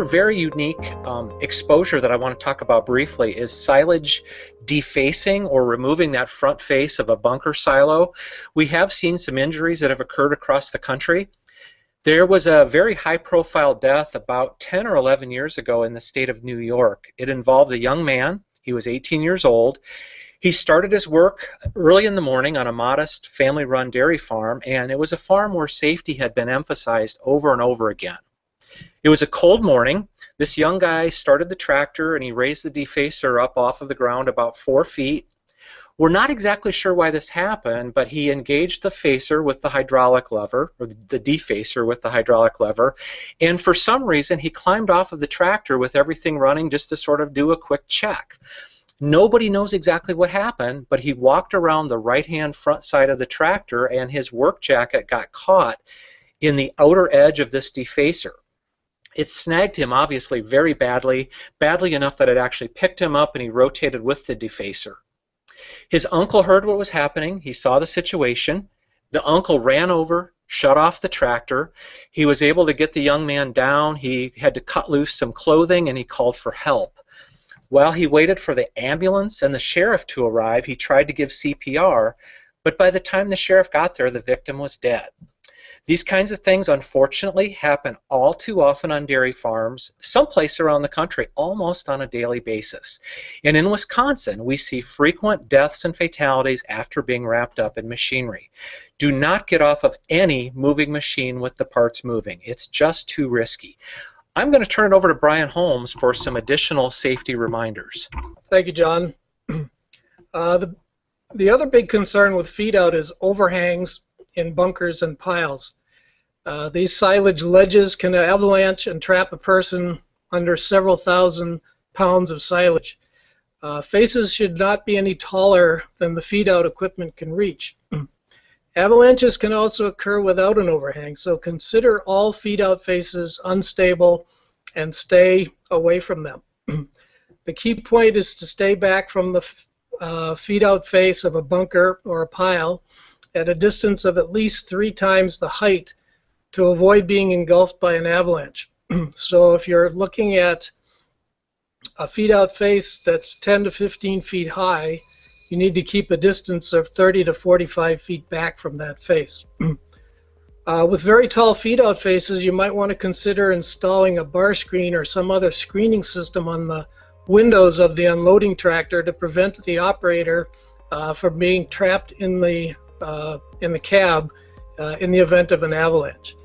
Another very unique exposure that I want to talk about briefly is silage defacing or removing that front face of a bunker silo. We have seen some injuries that have occurred across the country. There was a very high-profile death about 10 or 11 years ago in the state of New York. It involved a young man. He was 18 years old. He started his work early in the morning on a modest family-run dairy farm, and it was a farm where safety had been emphasized over and over again. It was a cold morning. This young guy started the tractor and he raised the defacer up off of the ground about 4 feet. We're not exactly sure why this happened, but he engaged the facer with the hydraulic lever, or the defacer with the hydraulic lever, and for some reason he climbed off of the tractor with everything running just to sort of do a quick check. Nobody knows exactly what happened, but he walked around the right-hand front side of the tractor and his work jacket got caught in the outer edge of this defacer. It snagged him obviously very badly, badly enough that it actually picked him up and he rotated with the defacer. His uncle heard what was happening. He saw the situation. The uncle ran over, shut off the tractor. He was able to get the young man down. He had to cut loose some clothing and he called for help. While he waited for the ambulance and the sheriff to arrive, he tried to give CPR, but by the time the sheriff got there, the victim was dead. These kinds of things, unfortunately, happen all too often on dairy farms, someplace around the country, almost on a daily basis. And in Wisconsin, we see frequent deaths and fatalities after being wrapped up in machinery. Do not get off of any moving machine with the parts moving. It's just too risky. I'm going to turn it over to Brian Holmes for some additional safety reminders. Thank you, John. The other big concern with feed out is overhangs in bunkers and piles. These silage ledges can avalanche and trap a person under several thousand pounds of silage. Faces should not be any taller than the feed out equipment can reach. Avalanches can also occur without an overhang, so consider all feed out faces unstable and stay away from them. The key point is to stay back from the feed out face of a bunker or a pile at a distance of at least 3 times the height to avoid being engulfed by an avalanche. So if you're looking at a feed out face that's 10 to 15 feet high, you need to keep a distance of 30 to 45 feet back from that face. With very tall feed out faces, you might want to consider installing a bar screen or some other screening system on the windows of the unloading tractor to prevent the operator from being trapped in the cab in the event of an avalanche.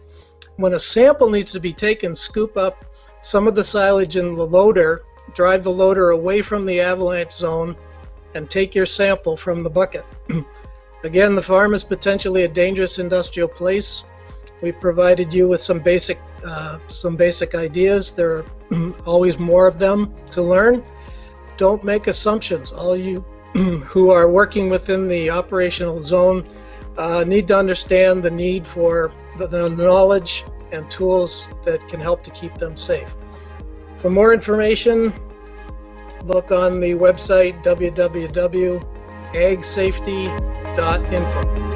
When a sample needs to be taken, scoop up some of the silage in the loader, drive the loader away from the avalanche zone, and take your sample from the bucket. Again, the farm is potentially a dangerous industrial place. We provided you with some basic ideas. There are always more of them to learn. Don't make assumptions. All you who are working within the operational zone need to understand the need for the knowledge and tools that can help to keep them safe. For more information, look on the website www.agsafety.info.